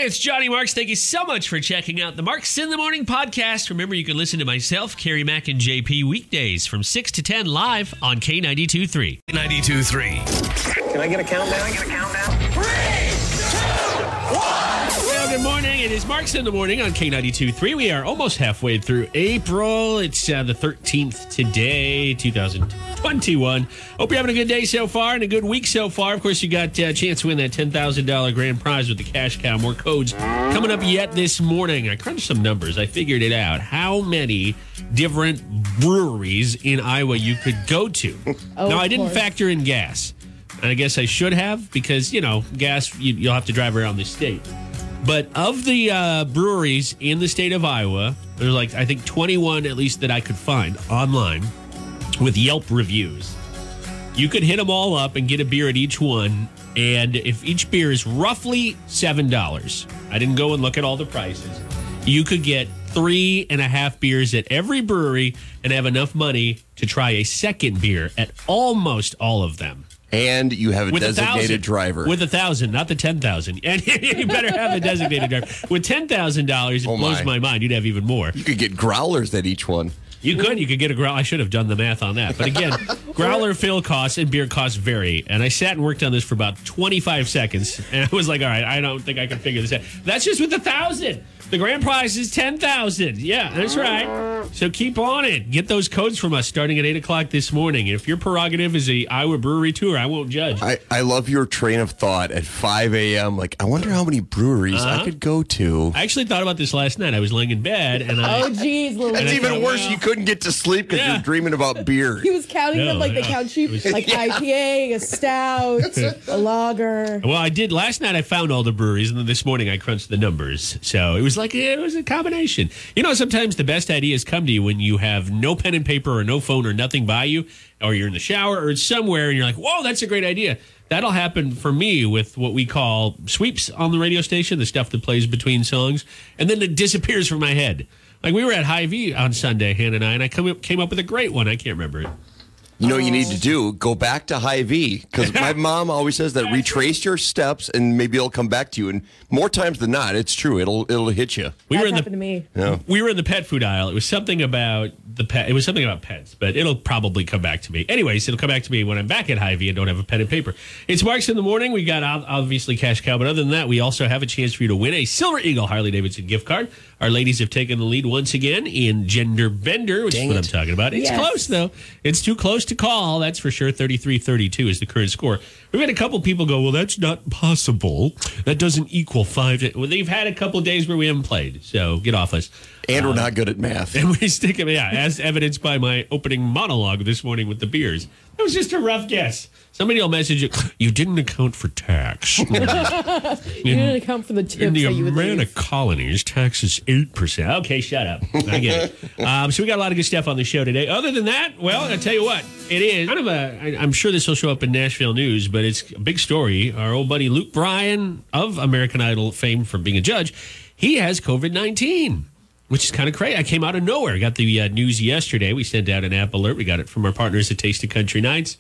Hey, it's Johnny Marks. Thank you so much for checking out the Marks in the Morning podcast. Remember, you can listen to myself, Kerri Mac, and JP weekdays from 6 to 10 live on K92.3. 92.3. Can I get a countdown? 3, 2, 1. Well, good morning. It is Marks in the Morning on K92.3. We are almost halfway through April. It's the 13th today, 2021. Hope you're having a good day so far and a good week so far. Of course, you got a chance to win that $10,000 grand prize with the cash cow. More codes coming up yet this morning. I crunched some numbers. I figured it out. How many different breweries in Iowa you could go to. Now, I didn't factor in gas. And I guess I should have because, gas, you'll have to drive around the state. But of the breweries in the state of Iowa, there's I think 21 at least that I could find online with Yelp reviews. You could hit them all up and get a beer at each one. And if each beer is roughly $7, I didn't go and look at all the prices, you could get 3.5 beers at every brewery and have enough money to try a second beer at almost all of them. And you have a designated driver. With 1,000, not the 10,000. And you better have a designated driver. With $10,000, it blows my mind. You'd have even more. You could get growlers at each one. You could get a growler. I should have done the math on that. But again, growler fill costs and beer costs vary. And I sat and worked on this for about 25 seconds. And I was like, all right, I don't think I can figure this out. That's just with 1,000. The grand prize is 10,000. Yeah, that's right. So keep on it. Get those codes from us starting at 8 o'clock this morning. If your prerogative is a Iowa brewery tour, I won't judge. I love your train of thought at 5 a.m. I wonder how many breweries I could go to. I actually thought about this last night. I was laying in bed and geez, Louis. It's even worse. You couldn't get to sleep because you're dreaming about beer. He was counting them the count sheet, IPA, a stout, a lager. Well, I did. Last night I found all the breweries, and then this morning I crunched the numbers. So it was it was a combination. Sometimes the best ideas come to you when you have no pen and paper or no phone or nothing by you, or you're in the shower or somewhere, and you're like, whoa, that's a great idea. That'll happen for me with what we call sweeps on the radio station, the stuff that plays between songs, and then it disappears from my head. We were at Hehe on Sunday, Hannah and I came up with a great one. I can't remember it. You know what you need to do? Go back to Hehe, because my mom always says that retrace your steps and maybe it'll come back to you. And more times than not, it's true. It'll hit you. That's happened to me. Yeah. We were in the pet food aisle. It was something about It was something about pets, but it'll probably come back to me. Anyways, it'll come back to me when I'm back at Hehe and don't have a pen and paper. It's Marks in the Morning. We got obviously cash cow, but other than that, we also have a chance for you to win a Silver Eagle Harley-Davidson gift card. Our ladies have taken the lead once again in Gender Bender, which is what I'm talking about. It's close, though. It's too close to call, that's for sure. 33-32 is the current score. We've had a couple people go, well, that's not possible. That doesn't equal 5. Well, they've had a couple of days where we haven't played, so get off us. And we're not good at math. And we stick them, as evidenced by my opening monologue this morning with the beers. That was just a rough guess. Somebody will message you, you didn't account for tax. You didn't account for the tips. In the that you would Amana leave. colonies, tax is 8%. Okay, shut up. I get it. So we got a lot of good stuff on the show today. Other than that, well, I'll tell you what. It is kind of I'm sure this will show up in Nashville News, but it's a big story. Our old buddy Luke Bryan of American Idol fame for being a judge, he has COVID-19. Which is kind of crazy. I came out of nowhere. Got the news yesterday. We sent out an app alert. We got it from our partners at Taste of Country Nights.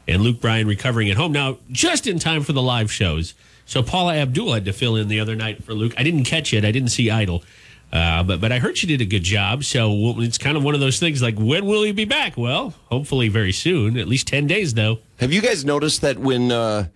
And Luke Bryan recovering at home. Now, just in time for the live shows. So Paula Abdul had to fill in the other night for Luke. I didn't catch it. I didn't see Idol. But I heard she did a good job. So it's kind of one of those things like, when will he be back? Well, hopefully very soon. At least 10 days, though. Have you guys noticed that when... now,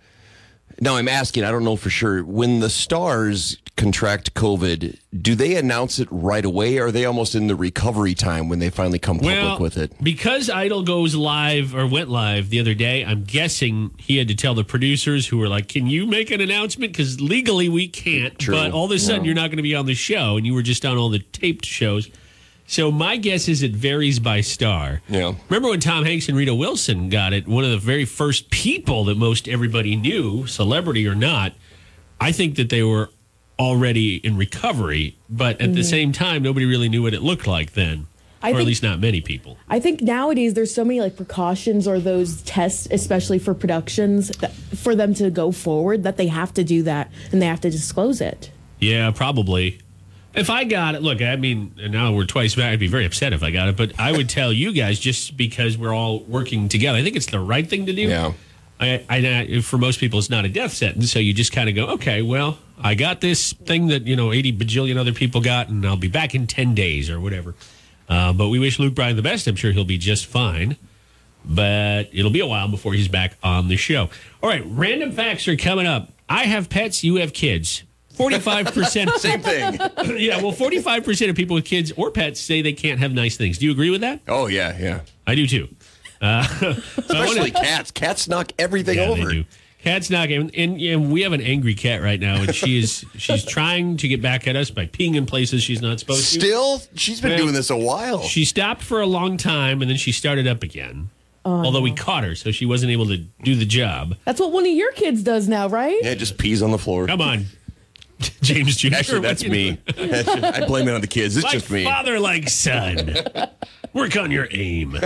I'm asking, I don't know for sure. When the stars contract COVID, do they announce it right away, or are they almost in the recovery time when they finally come public with it? Because Idol goes live or went live the other day, I'm guessing he had to tell the producers who were like, can you make an announcement? Because legally we can't. True. But all of a sudden you're not going to be on the show, and you were just on all the taped shows. So my guess is it varies by star. Yeah. Remember when Tom Hanks and Rita Wilson got it? One of the very first people that most everybody knew, celebrity or not, I think that they were already in recovery, but at the same time, nobody really knew what it looked like then. Or at least not many people. I think nowadays there's so many precautions or those tests, especially for productions, for them to go forward, that they have to do that and they have to disclose it. Yeah, probably. If I got it, look, I mean, now we're twice back. I'd be very upset if I got it, but I would tell you guys just because we're all working together. I think it's the right thing to do. Yeah. For most people, it's not a death sentence. So you just kind of go, okay, well, I got this thing that 80 bajillion other people got, and I'll be back in 10 days or whatever. But we wish Luke Bryan the best. I'm sure he'll be just fine. But it'll be a while before he's back on the show. All right, random facts are coming up. I have pets, you have kids. 45%. Same thing. Yeah, well, 45% of people with kids or pets say they can't have nice things. Do you agree with that? Oh, yeah. I do, too. Especially cats. Cats knock everything over. They do. Cats knock, and we have an angry cat right now, and she's trying to get back at us by peeing in places she's not supposed to. Still? She's been doing this a while. She stopped for a long time, and then she started up again. Although we caught her, so she wasn't able to do the job. That's what one of your kids does now, right? Yeah, just pees on the floor. Come on, James Jr. Actually, that's me. I blame it on the kids. It's just me. Father like son. Work on your aim.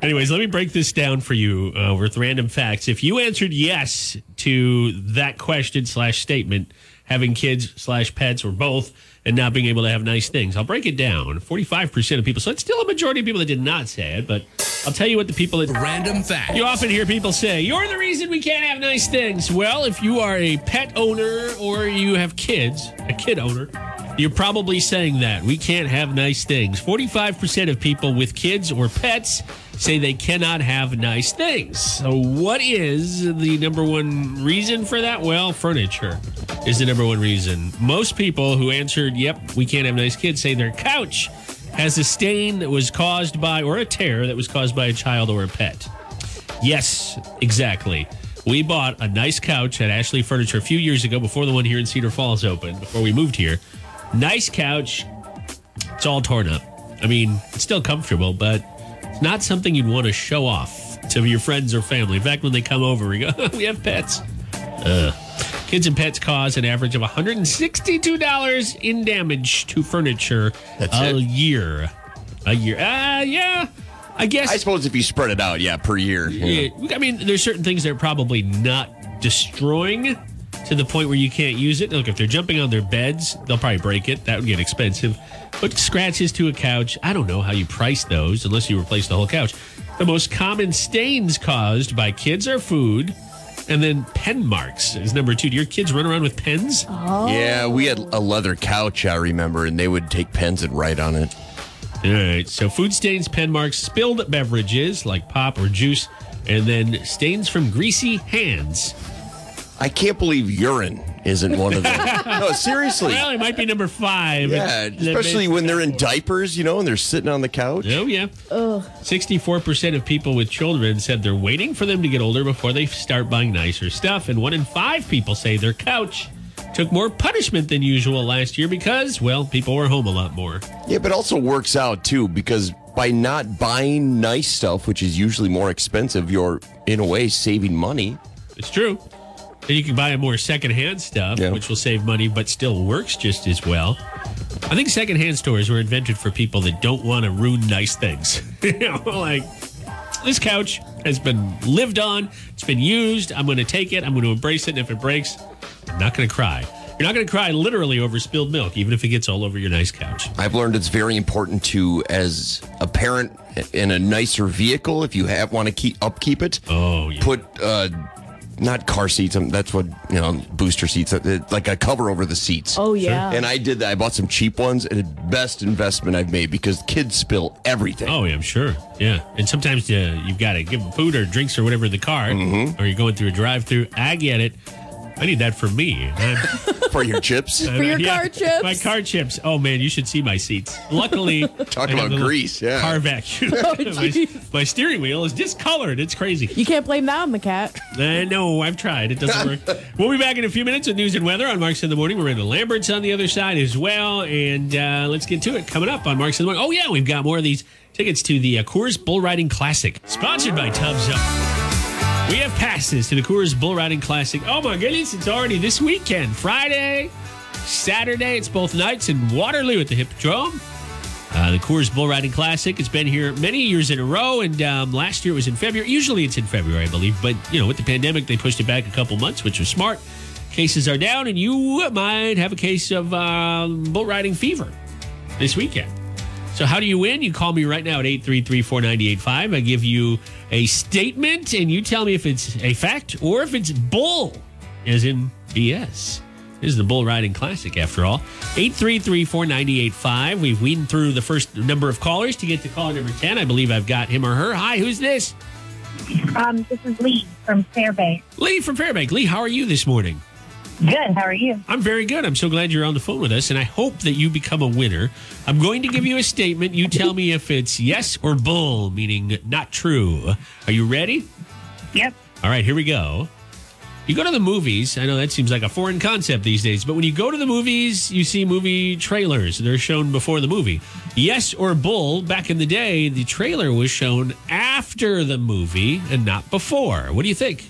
Anyways, let me break this down for you with random facts. If you answered yes to that question / statement, having kids / pets or both, and not being able to have nice things, I'll break it down. 45% of people. So it's still a majority of people that did not say it, but I'll tell you what the people that... Random facts. You often hear people say, you're the reason we can't have nice things. Well, if you are a pet owner or you have kids, a kid owner, you're probably saying that. We can't have nice things. 45% of people with kids or pets say they cannot have nice things. So what is the number one reason for that? Well, furniture is the number one reason. Most people who answered, yep, we can't have nice kids, say their couch has a stain that was caused by, or a tear that was caused by a child or a pet. Yes, exactly. We bought a nice couch at Ashley Furniture a few years ago before the one here in Cedar Falls opened, before we moved here. Nice couch. It's all torn up. I mean, it's still comfortable, but it's not something you'd want to show off to your friends or family. In fact, when they come over, we go, we have pets. Kids and pets cause an average of $162 in damage to furniture a year. Yeah. I guess. I suppose if you spread it out, per year. I mean, there's certain things that are probably not destroying to the point where you can't use it. Look, if they're jumping on their beds, they'll probably break it. That would get expensive. But scratches to a couch, I don't know how you price those unless you replace the whole couch. The most common stains caused by kids are food, and then pen marks is number 2. Do your kids run around with pens? Oh. Yeah, we had a leather couch, I remember, and they would take pens and write on it. All right, so food stains, pen marks, spilled beverages like pop or juice, and then stains from greasy hands. I can't believe urine isn't one of them. No, seriously. Well, it might be number 5. Yeah, especially when they're in diapers, and they're sitting on the couch. Oh, yeah. 64% of people with children said they're waiting for them to get older before they start buying nicer stuff. And 1 in 5 people say their couch took more punishment than usual last year because, well, people were home a lot more. Yeah, but also works out, too, because by not buying nice stuff, which is usually more expensive, you're, in a way, saving money. It's true. And you can buy more secondhand stuff, which will save money, but still works just as well. I think secondhand stores were invented for people that don't want to ruin nice things. Like, this couch has been lived on. It's been used. I'm going to take it. I'm going to embrace it. And if it breaks, I'm not going to cry. You're not going to cry literally over spilled milk, even if it gets all over your nice couch. I've learned it's very important to, as a parent in a nicer vehicle, if you want to upkeep it, put... not car seats. That's what, booster seats, like a cover over the seats. Oh, yeah. And I did that. I bought some cheap ones, and the best investment I've made because kids spill everything. Oh, yeah, I'm sure. Yeah. And sometimes you've got to give them food or drinks or whatever in the car, or you're going through a drive-through. I get it. I need that for me. For your chips? For your car chips? My car chips. Oh, man, you should see my seats. Luckily, talk about grease, car vacuum. My steering wheel is discolored. It's crazy. You can't blame that on the cat. No, I've tried. It doesn't work. We'll be back in a few minutes with news and weather on Marks in the Morning. We're into Lambert's on the other side as well. And let's get to it. Coming up on Marks in the Morning. Oh, yeah, we've got more of these tickets to the Coors Bull Riding Classic, sponsored by Tubbs Up. We have passes to the Coors Bull Riding Classic. Oh, my goodness, it's already this weekend. Friday, Saturday, it's both nights in Waterloo at the Hippodrome. The Coors Bull Riding Classic, it's been here many years in a row, and last year it was in February. Usually it's in February, I believe, but, with the pandemic, they pushed it back a couple months, which was smart. Cases are down, and you might have a case of bull riding fever this weekend. So how do you win? You call me right now at 833-498-5. I give you a statement, and you tell me if it's a fact or if it's bull, as in BS. This is the Bull Riding Classic, after all. 833-498-5. We've weeded through the first number of callers to get to caller number 10. I believe I've got him or her. Hi, who's this? This is Lee from Fairbanks. Lee from Fairbanks. Lee, how are you this morning? Good. How are you? I'm very good. I'm so glad you're on the phone with us, and I hope that you become a winner. I'm going to give you a statement. You tell me if it's yes or bull, meaning not true. Are you ready? Yep. All right, here we go. You go to the movies. I know that seems like a foreign concept these days, but when you go to the movies, you see movie trailers. They're shown before the movie. Yes or bull, back in the day, the trailer was shown after the movie and not before. What do you think?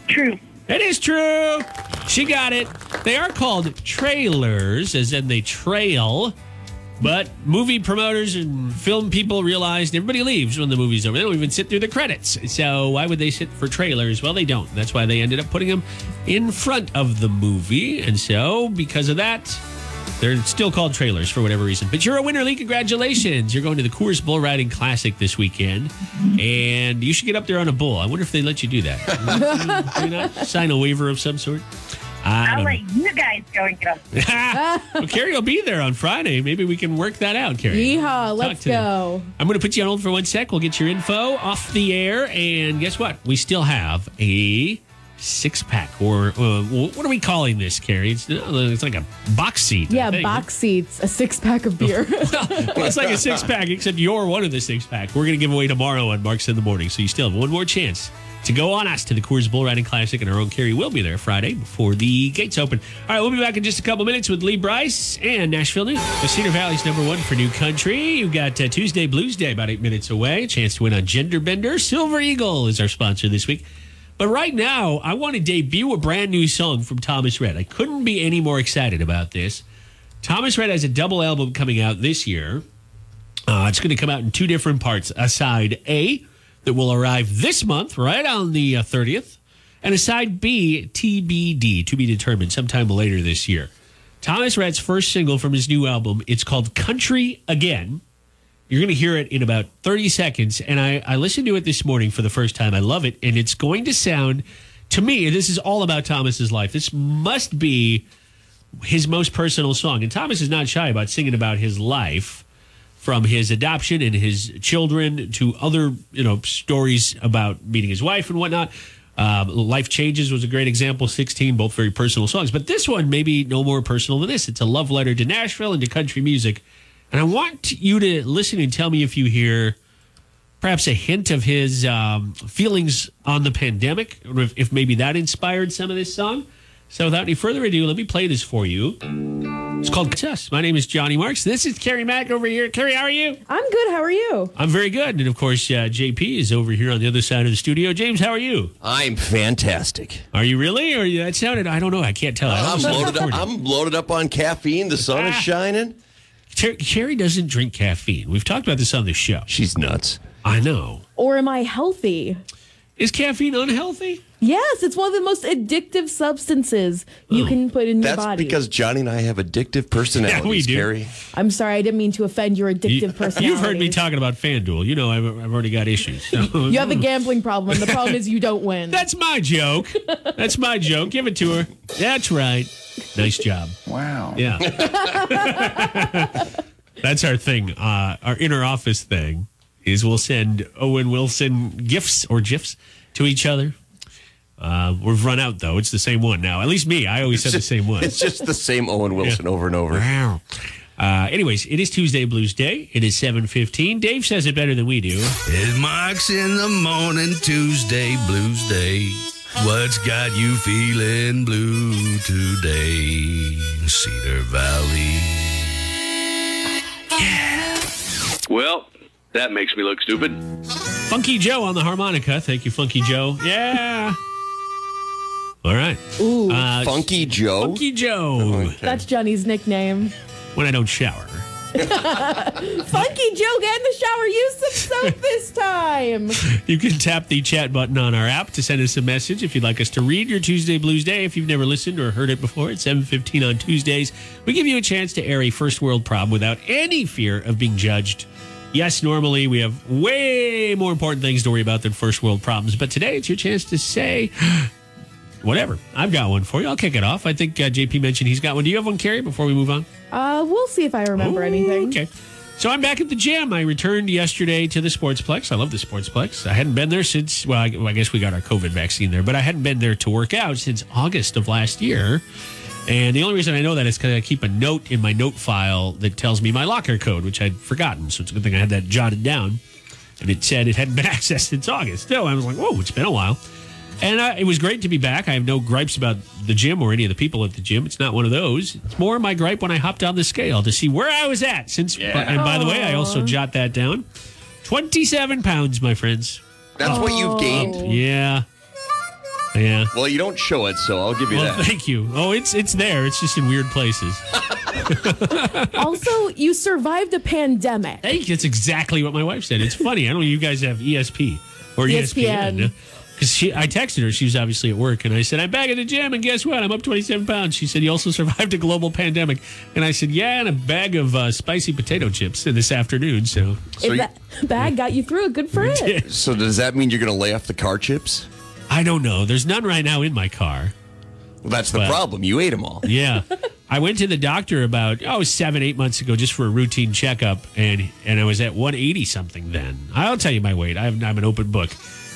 True. It is true. She got it. They are called trailers, as in they trail. But movie promoters and film people realized everybody leaves when the movie's over. They don't even sit through the credits. So why would they sit for trailers? Well, they don't. That's why they ended up putting them in front of the movie. And so because of that, they're still called trailers for whatever reason. But you're a winner, Lee. Congratulations. You're going to the Coors Bull Riding Classic this weekend. And you should get up there on a bull. I wonder if they let you do that. Maybe not sign a waiver of some sort. I'll let you guys go and get up. Well, Kerri will be there on Friday. Maybe we can work that out, Kerri. Yeehaw, let's go. I'm going to put you on hold for 1 sec. We'll get your info off the air. And guess what? We still have a six-pack. Or what are we calling this, Kerri? It's like a box seat. Yeah, box seats. A six-pack of beer. Well, it's like a six-pack, except you're one of the six-pack. We're going to give away tomorrow on Marks in the Morning. So you still have one more chance to go on us to the Coors Bull Riding Classic, and our own Kerri will be there Friday before the gates open. All right, we'll be back in just a couple minutes with Lee Bryce and Nashville News. The Cedar Valley's #1 for new country. You've got Tuesday Blues Day about 8 minutes away. A chance to win on Gender Bender. Silver Eagle is our sponsor this week. But right now, I want to debut a brand new song from Thomas Rhett. I couldn't be any more excited about this. Thomas Rhett has a double album coming out this year. It's going to come out in two different parts. A side A that will arrive this month, right on the 30th, and a side B, TBD, to be determined, sometime later this year. Thomas Rhett's first single from his new album, it's called Country Again. You're going to hear it in about 30 seconds, and I listened to it this morning for the first time. I love it, and it's going to sound, to me, this is all about Thomas's life. This must be his most personal song, and Thomas is not shy about singing about his life, from his adoption and his children to other, stories about meeting his wife and whatnot. Life Changes was a great example. 16, both very personal songs. But this one maybe no more personal than this. It's a love letter to Nashville and to country music. And I want you to listen and tell me if you hear perhaps a hint of his feelings on the pandemic, or if maybe that inspired some of this song. So without any further ado, let me play this for you. It's called It's Us. My name is Johnny Marks. This is Kerri Mac over here. Kerri, how are you? I'm good. How are you? I'm very good. And, of course, JP is over here on the other side of the studio. James, how are you? I'm fantastic. Are you really? Or that sounded, I don't know. I can't tell. I'm loaded up on caffeine. The sun is shining. Kerri doesn't drink caffeine. We've talked about this on the show. She's nuts. I know. Or am I healthy? Is caffeine unhealthy? Yes, it's one of the most addictive substances you can put in your body. That's because Johnny and I have addictive personalities, Yeah, we do. Kerri. I'm sorry, I didn't mean to offend your addictive personality. You've heard me talking about FanDuel. You know I've already got issues. So. You have a gambling problem, and the problem is you don't win. That's my joke. That's my joke. Give it to her. That's right. Nice job. Wow. Yeah. That's our thing. Our inner office thing is we'll send Owen Wilson gifts or GIFs to each other. We've run out, though. It's the same one now. At least me. I always said the same one. It's just the same Owen Wilson over and over. Wow. Anyways, it is Tuesday Blues Day. It is 7:15. Dave says it better than we do. It's Marks in the Morning, Tuesday Blues Day. What's got you feeling blue today? Cedar Valley. Yeah. Well, that makes me look stupid. Funky Joe on the harmonica. Thank you, Funky Joe. Yeah. All right. Ooh, Funky Joe? Funky Joe. Okay. that's Johnny's nickname. When I don't shower. Funky Joe, get in the shower. Use some soap this time. You can tap the chat button on our app to send us a message if you'd like us to read your Tuesday Blues Day. If you've never listened or heard it before, it's 7:15 on Tuesdays. We give you a chance to air a first world problem without any fear of being judged. Yes, normally we have way more important things to worry about than first world problems, but today it's your chance to say whatever. I've got one for you. I'll kick it off. I think JP mentioned he's got one. Do you have one, Kerri, before we move on? We'll see if I remember anything. Okay. So I'm back at the gym. I returned yesterday to the Sportsplex. I love the Sportsplex. I hadn't been there since, well, I guess we got our COVID vaccine there, but I hadn't been there to work out since August of last year. And the only reason I know that is because I keep a note in my note file that tells me my locker code, which I'd forgotten. So it's a good thing I had that jotted down. And it said it hadn't been accessed since August. So I was like, whoa, it's been a while. And it was great to be back. I have no gripes about the gym or any of the people at the gym. It's not one of those. It's more my gripe when I hopped on the scale to see where I was at. And by the way, I also jot that down. 27 pounds, my friends. That's what you've gained? Yeah. Yeah. Well, you don't show it, so I'll give you that. Thank you. Oh, it's there. It's just in weird places. Also, you survived a pandemic. Hey, that's exactly what my wife said. It's funny. I don't know. You guys have ESP or ESPN. Because I texted her. She was obviously at work. And I said, I'm back at the gym. And guess what? I'm up 27 pounds. She said, you also survived a global pandemic. And I said, yeah, and a bag of spicy potato chips this afternoon. So if that bag got you through it, good for it. So does that mean you're going to lay off the car chips? I don't know. There's none right now in my car. Well, that's the problem. You ate them all. Yeah. I went to the doctor about 7-8 months ago just for a routine checkup, and I was at 180 something then. I'll tell you my weight. I'm an open book,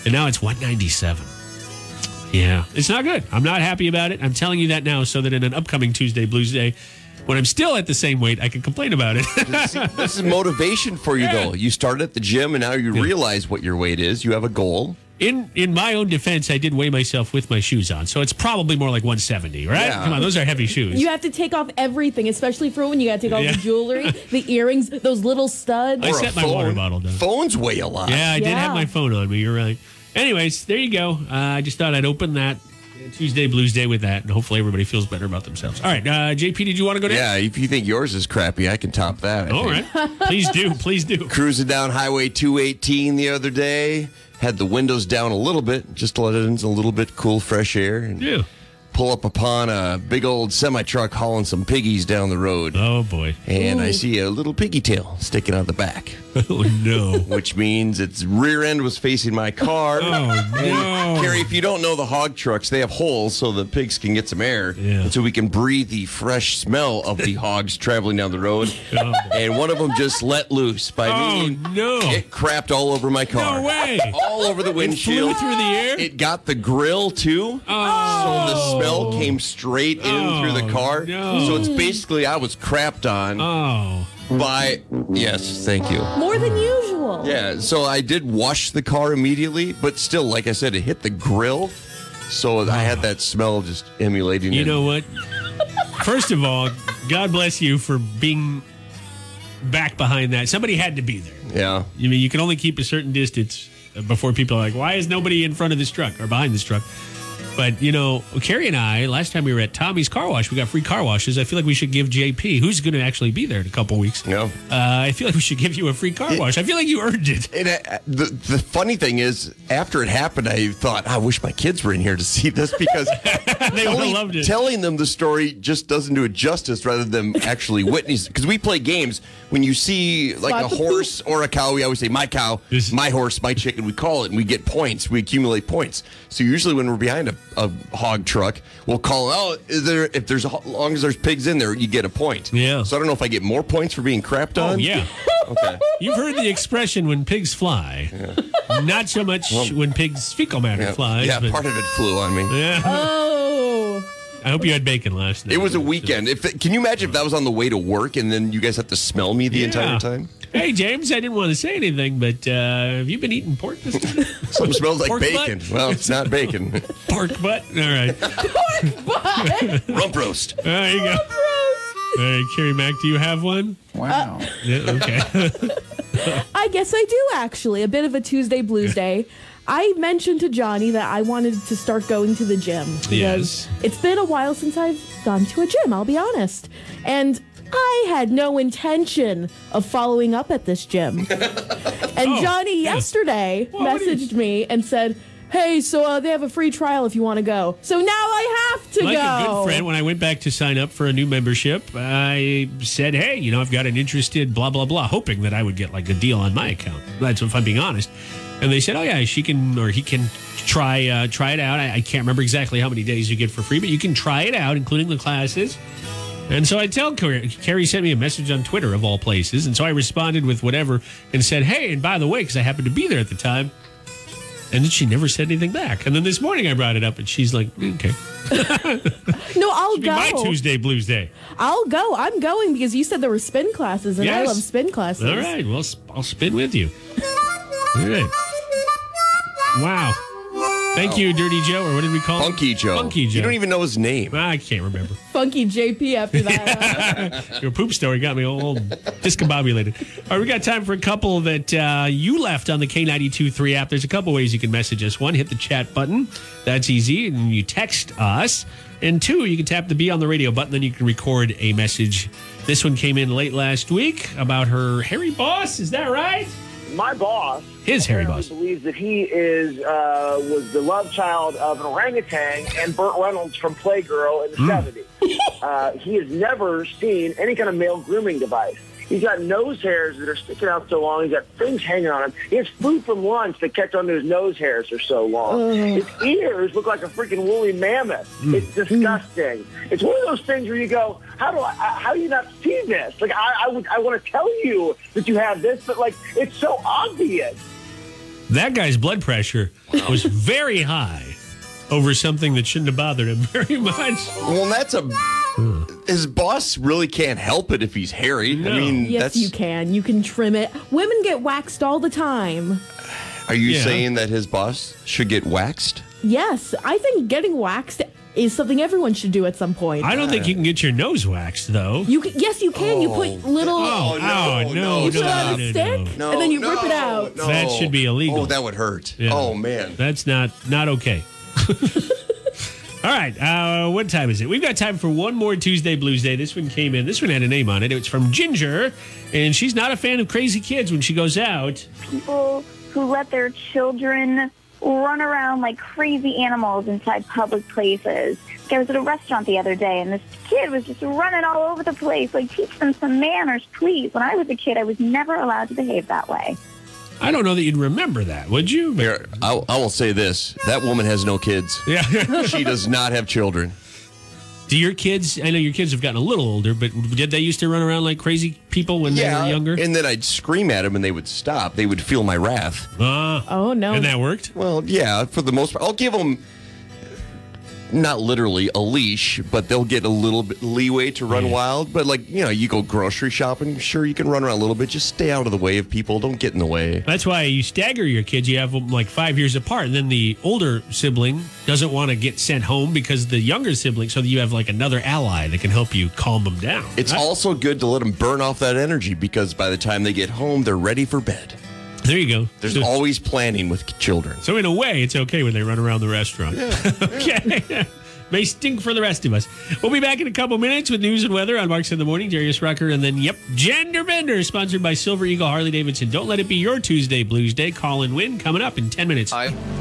and now it's 197. Yeah, it's not good. I'm not happy about it. I'm telling you that now so that in an upcoming Tuesday Blues Day, when I'm still at the same weight, I can complain about it. This is motivation for you, though. You started at the gym, and now you realize what your weight is. You have a goal. In my own defense, I did weigh myself with my shoes on, so it's probably more like 170, right? Yeah. Come on, those are heavy shoes. You have to take off everything, especially for when you got to take off the jewelry, the earrings, those little studs. I set my water bottle down. Phones weigh a lot. Yeah, I did have my phone on me. You're right. Anyways, there you go. I just thought I'd open that Tuesday Blues Day with that, and hopefully everybody feels better about themselves. All right, JP, did you want to go next? Yeah, if you think yours is crappy, I can top that. All right. Please do. Please do. Cruising down Highway 218 the other day. Had the windows down a little bit, just to let in a little bit cool, fresh air. And pull up upon a big old semi-truck hauling some piggies down the road. Oh, boy. And I see a little piggy tail sticking out the back. Oh, no. Which means its rear end was facing my car. Oh, no. Kerri, if you don't know the hog trucks, they have holes so the pigs can get some air. Yeah. And so we can breathe the fresh smell of the hogs traveling down the road. Oh. And one of them just let loose by me. No. It crapped all over my car. No way. All over the windshield. It flew through the air? It got the grill, too. Oh. So the smell came straight in through the car. No. So it's basically I was crapped on by, yes, thank you. More than usual. Yeah, so I did wash the car immediately, but still, like I said, it hit the grill. So I had that smell just emulating it. You know what? First of all, God bless you for being back behind that. Somebody had to be there. Yeah. I mean, you can only keep a certain distance before people are like, why is nobody in front of this truck or behind this truck? But, Kerri and I, last time we were at Tommy's Car Wash, we got free car washes. I feel like we should give JP, who's going to actually be there in a couple weeks. No. I feel like we should give you a free car wash. I feel like you earned it. And the funny thing is, after it happened, I thought, I wish my kids were in here to see this because they would have loved it. Telling them the story just doesn't do it justice rather than actually witness. Because we play games. When you see like a horse or a cow, we always say, my cow, my horse, my chicken. We call it and we get points. We accumulate points. So usually when we're behind a hog truck, we'll call, if there's as long as there's pigs in there, you get a point. Yeah. So I don't know if I get more points for being crapped on. Oh, yeah. Okay. You've heard the expression when pigs fly. Yeah. Not so much when pigs' fecal matter flies. Yeah, but part of it flew on me. Yeah. Oh. I hope you had bacon last night. It was a weekend. Can you imagine if that was on the way to work and then you guys have to smell me the entire time? Hey, James, I didn't want to say anything, but have you been eating pork this time? Something smells like Pork bacon. butt? Well, it's not bacon. Pork butt? All right. Pork butt. Rump roast. There you go. All right, Kerri Mac, do you have one? Wow. Yeah, okay. I guess I do, actually. A bit of a Tuesday Blues Day. I mentioned to Johnny that I wanted to start going to the gym. Because it's been a while since I've gone to a gym, I'll be honest. And I had no intention of following up at this gym. And Johnny yesterday messaged me and said, hey, so they have a free trial if you want to go. So now I have to go. Like a good friend, when I went back to sign up for a new membership, I said, hey, I've got an interested blah, blah, blah, hoping that I would get like a deal on my account. That's if I'm being honest. And they said, oh, yeah, she can, or he can try it out. I can't remember exactly how many days you get for free, but you can try it out, including the classes. And so I tell Kerri sent me a message on Twitter, of all places. And so I responded with whatever and said, hey, and by the way, because I happened to be there at the time. And then she never said anything back. And then this morning I brought it up, and she's like, okay. No, I'll go. My Tuesday Blues Day. I'll go. I'm going because you said there were spin classes, and I love spin classes. All right. Well, I'll spin with you. All right. Wow. Thank you, Dirty Joe, or what did we call him? Funky Joe. Funky Joe. You don't even know his name. I can't remember. Funky JP after that. Your poop story got me all discombobulated. All right, we got time for a couple that you left on the K92.3 app. There's a couple ways you can message us. One, hit the chat button. That's easy. And you text us. And two, you can tap the B on the radio button. Then you can record a message. This one came in late last week about her hairy boss. Is that right? My boss, his hairy boss, believes that he was the love child of an orangutan and Burt Reynolds from Playgirl in the 70s. He has never seen any kind of male grooming device. He's got nose hairs that are sticking out so long. He's got things hanging on him. He has food from lunch that catch onto his nose hairs for so long. His ears look like a freaking woolly mammoth. It's disgusting. It's one of those things where you go, how do you not see this? Like, I want to tell you that you have this, but like, it's so obvious. That guy's blood pressure was very high over something that shouldn't have bothered him very much. Well, his boss really can't help it if he's hairy. No. I mean, Yes, you can. You can trim it. Women get waxed all the time. Are you saying that his boss should get waxed? Yes, I think getting waxed is something everyone should do at some point. I don't think you can get your nose waxed, though. Yes, you can. You put little... no, you put it on a stick, and then you rip it out. No. That should be illegal. Oh, that would hurt. Yeah. Oh, man. That's not okay. All right, what time is it? We've got time for one more Tuesday Blues Day. This one came in. This one had a name on it. It's from Ginger, and she's not a fan of crazy kids when she goes out. People who let their children run around like crazy animals inside public places. I was at a restaurant the other day, and this kid was just running all over the place. Like, teach them some manners, please. When I was a kid, I was never allowed to behave that way. I don't know that you'd remember that, would you? Here, I will say this. That woman has no kids. Yeah. She does not have children. Do your kids, I know your kids have gotten a little older, but did they used to run around like crazy people when they were younger? And then I'd scream at them and they would stop. They would feel my wrath. Oh, no. And that worked? Well, yeah, for the most part. I'll give them, not literally a leash, but they'll get a little bit leeway to run wild. But like, you go grocery shopping, sure, you can run around a little bit. Just stay out of the way of people. Don't get in the way. That's why you stagger your kids. You have them like 5 years apart. And then the older sibling doesn't want to get sent home because the younger sibling, so that you have like another ally that can help you calm them down. It's also good to let them burn off that energy because by the time they get home, they're ready for bed. There you go. There's always planning with children. So in a way, it's okay when they run around the restaurant. Okay. May stink for the rest of us. We'll be back in a couple minutes with news and weather on Marks in the Morning. Darius Rucker, and then, Gender Bender, sponsored by Silver Eagle Harley Davidson. Don't let it be your Tuesday Blues Day. Call and win coming up in 10 minutes.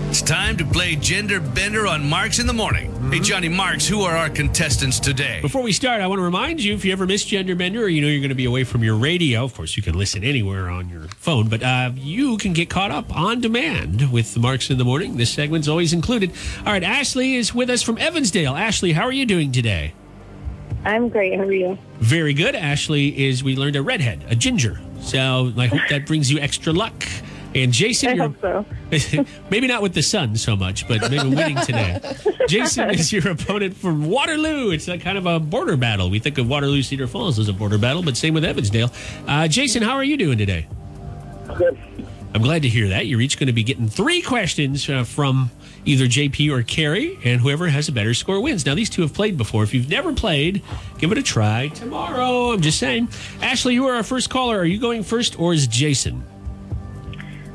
It's time to play Gender Bender on Marks in the Morning. Hey, Johnny Marks, who are our contestants today? Before we start, I want to remind you, if you ever miss Gender Bender or you know you're going to be away from your radio, of course, you can listen anywhere on your phone, but you can get caught up on demand with the Marks in the Morning. This segment's always included. All right, Ashley is with us from Evansdale. Ashley, how are you doing today? I'm great. How are you? Very good. Ashley is, we learned, a redhead, a ginger. So I hope that brings you extra luck. And Jason, I hope so. Maybe not with the sun so much, but maybe winning today. Jason is your opponent from Waterloo. It's a kind of a border battle. We think of Waterloo, Cedar Falls as a border battle, but same with Evansdale. Jason, how are you doing today? Good. I'm glad to hear that. You're each going to be getting 3 questions from either JP or Kerri, and whoever has a better score wins. Now, these two have played before. If you've never played, give it a try tomorrow. I'm just saying. Ashley, you are our first caller. Are you going first, or is Jason?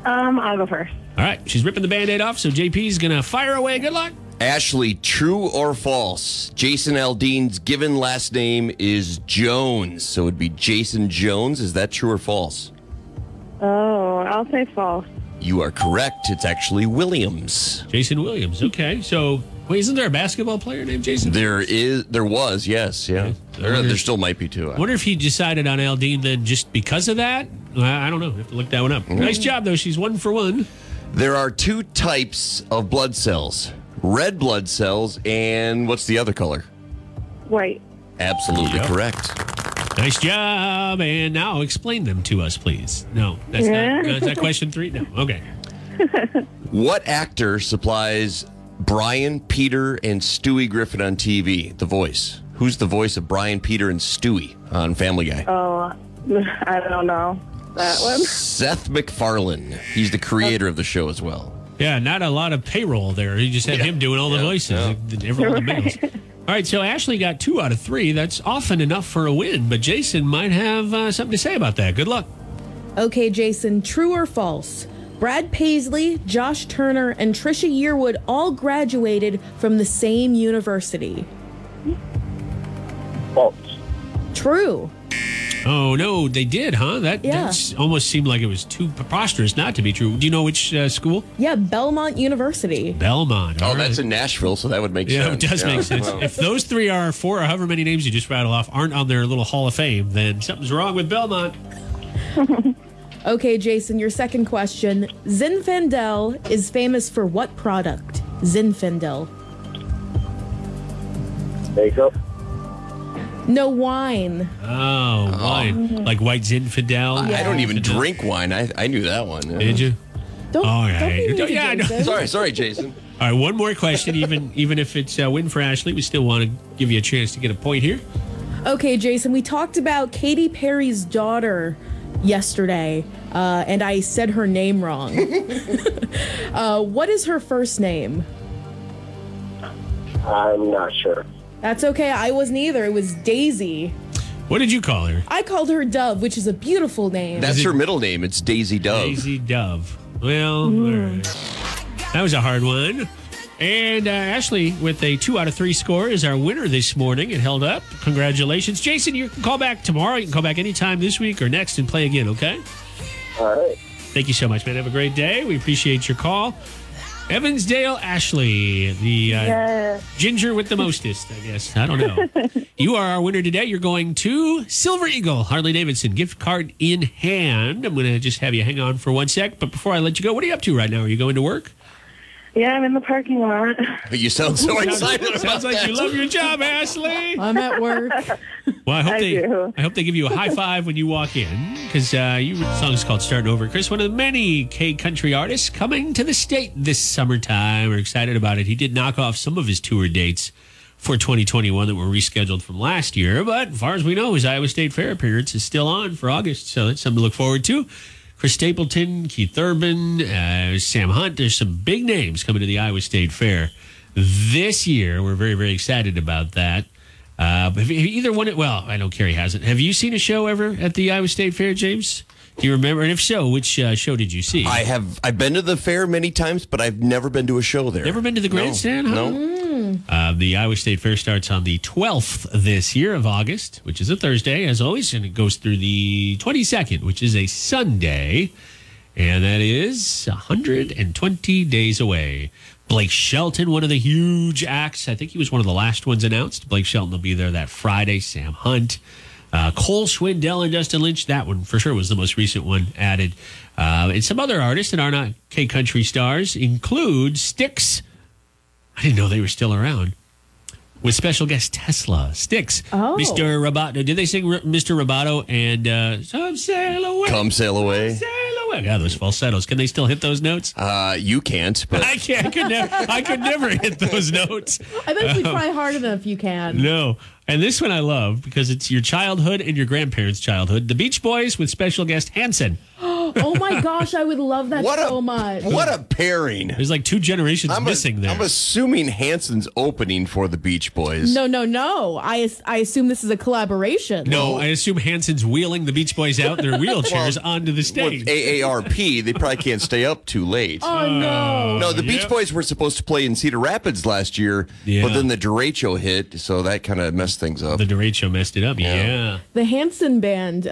I'll go first. All right. She's ripping the Band-Aid off, so JP's going to fire away. Good luck. Ashley, true or false? Jason Aldean's given last name is Jones, so it'd be Jason Jones. Is that true or false? Oh, I'll say false. You are correct. It's actually Williams. Jason Williams. Okay. So, wait, isn't there a basketball player named Jason? There was, yes, yeah. There still might be too. I wonder if he decided on Aldean then just because of that. I don't know. I have to look that one up. Nice job, though. She's 1 for 1. There are 2 types of blood cells. Red blood cells and what's the other color? White. Absolutely correct. Nice job. And now explain them to us, please. No, that's not. Is that question 3? No. Okay. What actor supplies Brian, Peter, and Stewie Griffin on TV? The voice. Who's the voice of Brian, Peter, and Stewie on Family Guy? Oh, I don't know. That one? Seth MacFarlane. He's the creator of the show as well. Yeah, not a lot of payroll there. You just had him doing all the voices. Never all the males. All right, so Ashley got 2 out of 3. That's often enough for a win, but Jason might have something to say about that. Good luck. Okay, Jason, true or false? Brad Paisley, Josh Turner, and Trisha Yearwood all graduated from the same university. False. True. Oh, no, they did, huh? That almost seemed like it was too preposterous not to be true. Do you know which school? Yeah, Belmont University. Belmont. Oh, that's in Nashville, so that would make sense. Yeah, it does make sense. If those 3 are 4 or however many names you just rattle off aren't on their little Hall of Fame, then something's wrong with Belmont. Okay, Jason, your second question. Zinfandel is famous for what product? Zinfandel. Makeup. No, wine. Oh, wine. Like White Zinfandel? I don't even drink wine. I knew that one. Did you? Don't, All don't right. be mean, Yeah, I know. Jason. Sorry, Jason. All right, one more question. Even if it's a win for Ashley, we still want to give you a chance to get a point here. Okay, Jason, we talked about Katy Perry's daughter yesterday, and I said her name wrong. What is her first name? I'm not sure. That's okay. I wasn't either. It was Daisy. What did you call her? I called her Dove, which is a beautiful name. That's her middle name. It's Daisy Dove. Daisy Dove. Well, all right. That was a hard one. And Ashley, with a 2 out of 3 score, is our winner this morning. It held up. Congratulations. Jason, you can call back tomorrow. You can call back anytime this week or next and play again, okay? All right. Thank you so much, man. Have a great day. We appreciate your call. Evansdale Ashley, the ginger with the mostest, I guess. I don't know. You are our winner today. You're going to Silver Eagle, Harley-Davidson, gift card in hand. I'm going to just have you hang on for 1 sec. But before I let you go, what are you up to right now? Are you going to work? Yeah, I'm in the parking lot. You sound so excited. Sounds like you love your job, Ashley. I'm at work. Well, I do. hope they give you a high five when you walk in, because your song is called "Starting Over." Chris, one of the many K-country artists coming to the state this summertime. We're excited about it. He did knock off some of his tour dates for 2021 that were rescheduled from last year, but as far as we know, his Iowa State Fair appearance is still on for August, so that's something to look forward to. Chris Stapleton, Keith Urban, Sam Hunt. There's some big names coming to the Iowa State Fair this year. We're very, very excited about that. But have either one, well, I know Kerri hasn't. Have you seen a show ever at the Iowa State Fair, James? Do you remember? And if so, which show did you see? I have. I've been to the fair many times, but I've never been to a show there. Never been to the grandstand? No. The Iowa State Fair starts on the 12th this year of August, which is a Thursday, as always, and it goes through the 22nd, which is a Sunday, and that is 120 days away. Blake Shelton, one of the huge acts. I think he was one of the last ones announced. Blake Shelton will be there that Friday. Sam Hunt. Cole Swindell and Justin Lynch. That one for sure was the most recent one added. And some other artists that are not K-country stars include Styx. I didn't know they were still around. With special guest Tesla. Styx. Oh. Mr. Roboto. Did they sing Mr. Roboto and Some Sail Away? Come sail away. Sail away. God, those falsettos. Can they still hit those notes? You can't, but I can't. I could never hit those notes. I bet if we try hard enough, you can. No. And this one I love because it's your childhood and your grandparents' childhood. The Beach Boys with special guest Hanson. Oh my gosh, I would love that so much. What a pairing. There's like 2 generations missing there. I'm assuming Hanson's opening for the Beach Boys. No. I assume this is a collaboration. No, I assume Hanson's wheeling the Beach Boys out in their wheelchairs onto the stage. With AARP, they probably can't stay up too late. Oh, no. No, the Beach Boys were supposed to play in Cedar Rapids last year, but then the derecho hit, so that kind of messed things up. The derecho messed it up, yeah. The Hanson Band,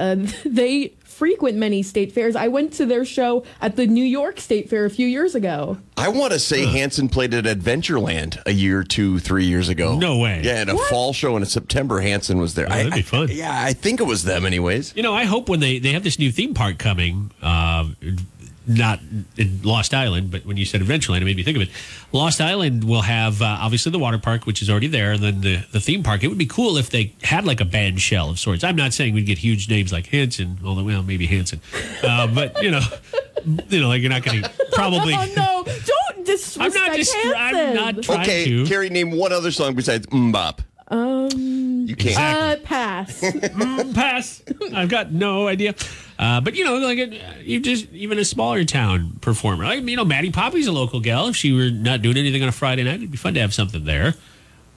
they frequent many state fairs. I went to their show at the New York State Fair a few years ago. I want to say Hanson played at Adventureland a year, 2, 3 years ago. No way. Yeah, in a fall show in September, Hanson was there. That'd be fun. Yeah, I think it was them anyways. You know, I hope when they have this new theme park coming, not in Lost Island, but when you said Adventureland, it made me think of it. Lost Island will have, obviously, the water park, which is already there, and then the theme park. It would be cool if they had like a band shell of sorts. I'm not saying we'd get huge names like Hanson, although, well, maybe Hanson. But, you know, like you're not going to probably... Oh, no. Don't disrespect Hanson. I'm not trying to. Okay, Kerri, name one other song besides Mbop. You can't. Pass. Pass. I've got no idea. But, you know, like you just even a smaller town performer. Like, you know, Maddie Poppy's a local gal. If she were not doing anything on a Friday night, it'd be fun to have something there.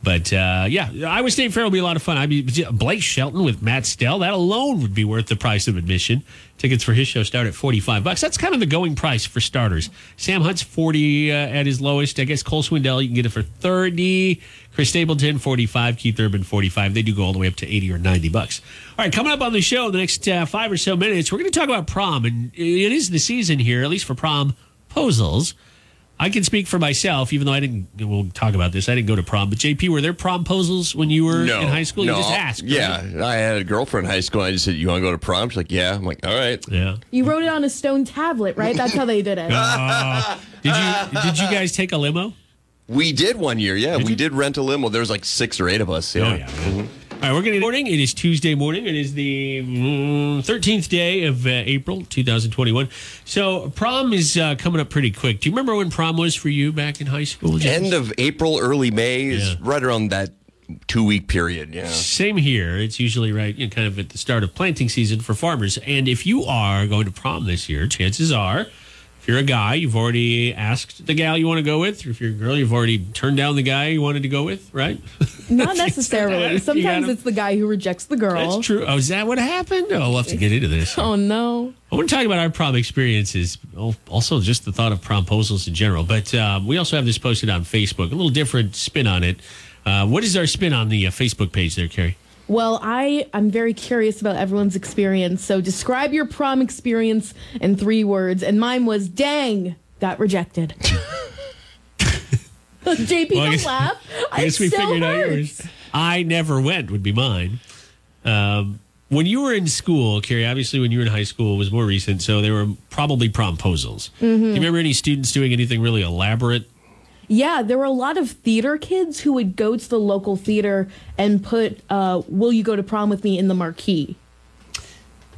But, yeah, Iowa State Fair will be a lot of fun. I mean, Blake Shelton with Matt Stell, that alone would be worth the price of admission. Tickets for his show start at $45. That's kind of the going price for starters. Sam Hunt's $40 at his lowest. I guess Cole Swindell, you can get it for $30. Chris Stapleton, $45. Keith Urban, $45. They do go all the way up to $80 or $90. All right, coming up on the show in the next 5 or so minutes, we're going to talk about prom. And it is the season here, at least for promposals. I can speak for myself, even though we'll talk about this, I didn't go to prom. But, JP, were there promposals when you were in high school? No. You just asked. Yeah, right? I had a girlfriend in high school, and I just said, you want to go to prom? She's like, yeah. I'm like, all right. Yeah. You wrote it on a stone tablet, right? That's how they did it. Did you guys take a limo? We did one year, yeah. We did rent a limo. There was like 6 or 8 of us. Yeah. Oh, yeah. Mm-hmm. All right, we're going to morning. It is Tuesday morning. It is the 13th day of April, 2021. So prom is coming up pretty quick. Do you remember when prom was for you back in high school? End of April, early May is right around that 2-week period. Yeah. Same here. It's usually right, kind of at the start of planting season for farmers. And if you are going to prom this year, chances are, if you're a guy, you've already asked the gal you want to go with. Or if you're a girl, you've already turned down the guy you wanted to go with, right? Not necessarily. Sometimes it's the guy who rejects the girl. That's true. Oh, is that what happened? Oh, we'll have to get into this. Oh, no. I want to talk about our prom experiences, also just the thought of promposals in general. But we also have this posted on Facebook, a little different spin on it. What is our spin on the Facebook page there, Kerri? Well, I'm very curious about everyone's experience. So describe your prom experience in 3 words. And mine was, dang, got rejected. JP, don't laugh. I guess we figured out yours. I never went would be mine. When you were in school, Kerri, obviously when you were in high school, it was more recent, so there were probably promposals. Mm-hmm. Do you remember any students doing anything really elaborate? Yeah, there were a lot of theater kids who would go to the local theater and put "Will you go to prom with me?" in the marquee.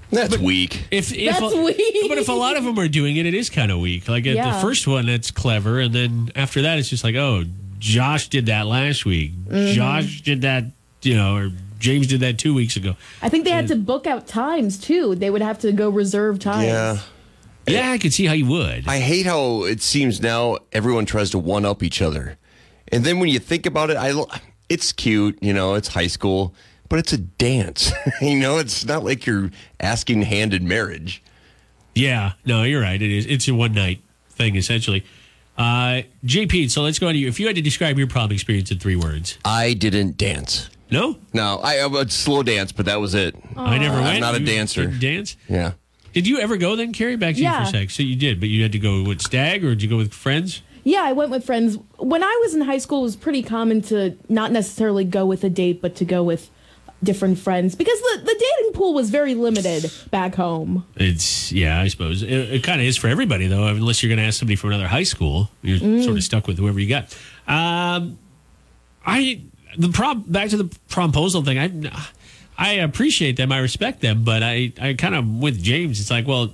That's weak. That's weak. But if a lot of them are doing it, it is kind of weak. Like at the first one, that's clever, and then after that, it's just like, oh, Josh did that last week. Mm-hmm. Josh did that, or James did that 2 weeks ago. I think they had to book out times too. They would have to go reserve times. Yeah. Yeah, I could see how you would. I hate how it seems now everyone tries to one-up each other. And then when you think about it, it's cute, it's high school, but it's a dance. It's not like you're asking hand in marriage. Yeah, no, you're right. It is. It's a one-night thing, essentially. JP, so let's go on to you. If you had to describe your prom experience in 3 words. I didn't dance. No? No, I would slow dance, but that was it. I never went. I'm not a dancer. Didn't dance? Yeah. Did you ever go then, Kerri? Back to you for a sec. So you did, but you had to go with Stag, or did you go with friends? Yeah, I went with friends. When I was in high school, it was pretty common to not necessarily go with a date, but to go with different friends, because the dating pool was very limited back home. I suppose. It kind of is for everybody, though, unless you're going to ask somebody from another high school. You're sort of stuck with whoever you got. Back to the promposal thing, I appreciate them. I respect them. But I kind of, with James, it's like, well,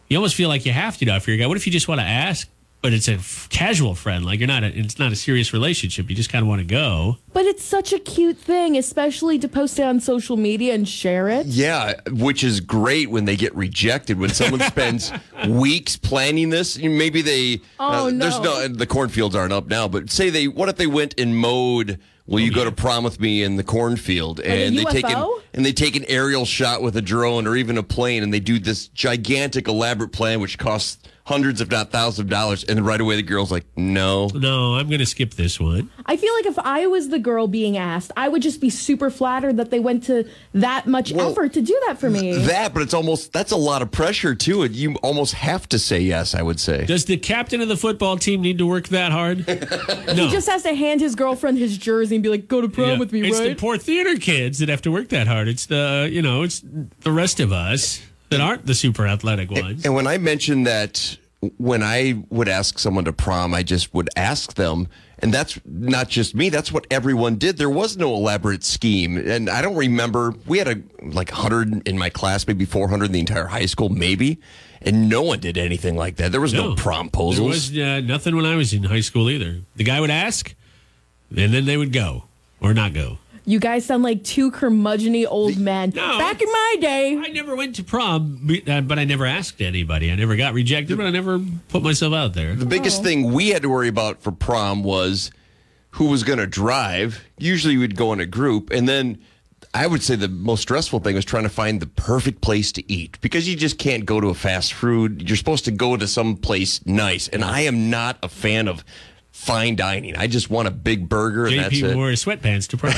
you almost feel like you have to, if you're a guy. What if you just want to ask but it's a casual friend. Like it's not a serious relationship. You just kind of want to go. But it's such a cute thing, especially to post it on social media and share it. Yeah, which is great when they get rejected. When someone spends weeks planning this, maybe they. Oh, no. There's the cornfields aren't up now, but what if they went and mowed? Will you go to prom with me in the cornfield? And they take an aerial shot with a drone or even a plane, and they do this gigantic, elaborate plan, which costs hundreds, if not thousands of dollars. And then right away, the girl's like, no, I'm going to skip this one. I feel like if I was the girl being asked, I would just be super flattered that they went to that much effort to do that for me. But that's a lot of pressure too. You almost have to say yes, I would say. Does the captain of the football team need to work that hard? No. He just has to hand his girlfriend his jersey and be like, go to prom with me, it's right? the poor theater kids that have to work that hard. It's it's the rest of us that aren't the super athletic ones. And when I mentioned that, when I would ask someone to prom, I just would ask them. And that's not just me. That's what everyone did. There was no elaborate scheme. And I don't remember. We had 100 in my class, maybe 400 in the entire high school, maybe. And no one did anything like that. There was no promposals. There was nothing when I was in high school either. The guy would ask, and then they would go or not go. You guys sound like two curmudgeon-y old men. No, back in my day. I never went to prom, but I never asked anybody. I never got rejected, but I never put myself out there. The biggest thing we had to worry about for prom was who was going to drive. Usually we'd go in a group, and then I would say the most stressful thing was trying to find the perfect place to eat, because you just can't go to a fast food. You're supposed to go to some place nice, and I am not a fan of fine dining. I just want a big burger, and that's it. JP wore his sweatpants to prom.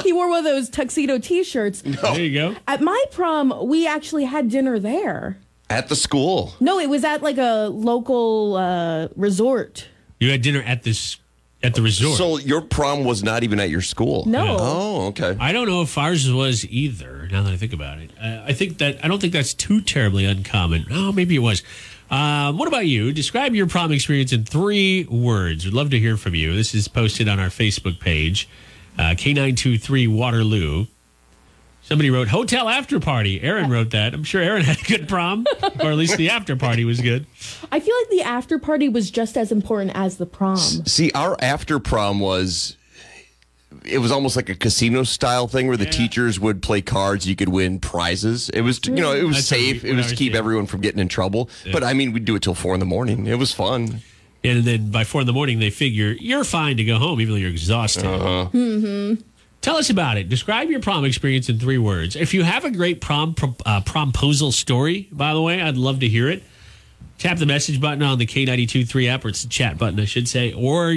He wore one of those tuxedo T-shirts. No. There you go. At my prom, we actually had dinner there. At the school. No, it was at like a local resort. You had dinner at the resort. So your prom was not even at your school? No. Yeah. Oh, okay. I don't know if ours was either, now that I think about it. I don't think that's too terribly uncommon. Oh, maybe it was. What about you? Describe your prom experience in 3 words. We'd love to hear from you. This is posted on our Facebook page, K923 Waterloo. Somebody wrote hotel after party. Aaron wrote that. I'm sure Aaron had a good prom, or at least the after party was good. I feel like the after party was just as important as the prom. See, our after prom was almost like a casino style thing where the teachers would play cards. You could win prizes. It was, it was safe. It was to keep everyone from getting in trouble. Yeah. But I mean, we'd do it till 4 a.m. It was fun. And then by 4 a.m, they figure you're fine to go home, even though you're exhausted. Mm-hmm. Tell us about it. Describe your prom experience in 3 words. If you have a great promposal story, by the way, I'd love to hear it. Tap the message button on the K92.3 app, or it's the chat button, I should say, or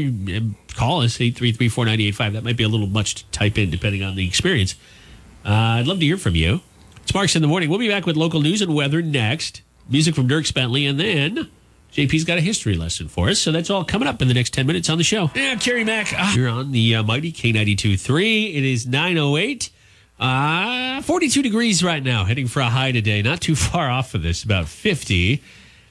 call us, 833-498-5. That might be a little much to type in, depending on the experience. I'd love to hear from you. It's Marks in the Morning. We'll be back with local news and weather next. Music from Dirk Bentley, and then JP's got a history lesson for us. So that's all coming up in the next 10 minutes on the show. Yeah, Kerri Mac. You're on the mighty K92.3. It is 9:08. 42 degrees right now, heading for a high today. Not too far off of this, about 50.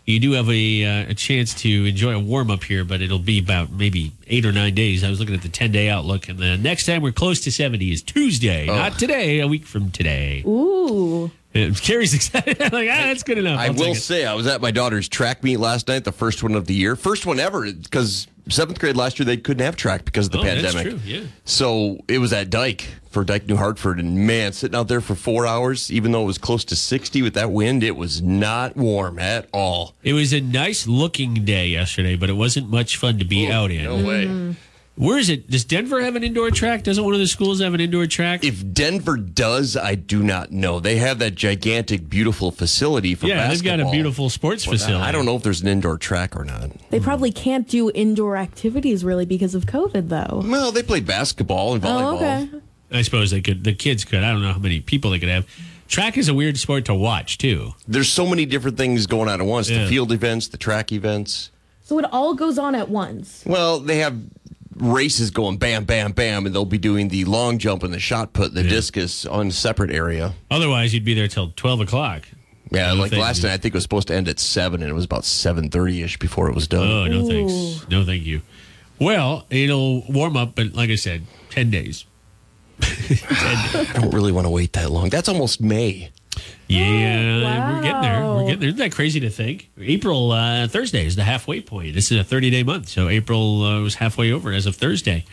You do have a chance to enjoy a warm-up here, but it'll be about maybe 8 or 9 days. I was looking at the 10-day outlook, and the next time we're close to 70 is Tuesday. Not today, a week from today. Ooh. Kerri's excited. That's good enough. I will say, I was at my daughter's track meet last night, the first one of the year. First one ever, because 7th grade last year, they couldn't have track because of the pandemic. That's true, yeah. So it was at Dyke, for Dyke, New Hartford. And man, sitting out there for 4 hours, even though it was close to 60 with that wind, it was not warm at all. It was a nice looking day yesterday, but it wasn't much fun to be out in. No way. Where is it? Does Denver have an indoor track? Doesn't one of the schools have an indoor track? If Denver does, I do not know. They have that gigantic, beautiful facility for basketball. Yeah, they've got a beautiful sports facility. I don't know if there's an indoor track or not. They probably can't do indoor activities, really, because of COVID, though. Well, they played basketball and volleyball. Oh, okay. I suppose they could. The kids could. I don't know how many people they could have. Track is a weird sport to watch, too. There's so many different things going on at once. Yeah. The field events, the track events. So it all goes on at once? Well, they have races going bam, bam, bam, and they'll be doing the long jump and the shot put, the discus on a separate area. Otherwise, you'd be there till 12 o'clock. Yeah, like last night, I think it was supposed to end at 7, and it was about 7:30-ish before it was done. Oh, no thanks. No, thank you. Well, it'll warm up, but like I said, 10 days. 10 days. I don't really want to wait that long. That's almost May. Yeah, we're getting there. wow. We're getting there. Isn't that crazy to think? April, Thursday is the halfway point. This is a 30-day month, so April was halfway over as of Thursday.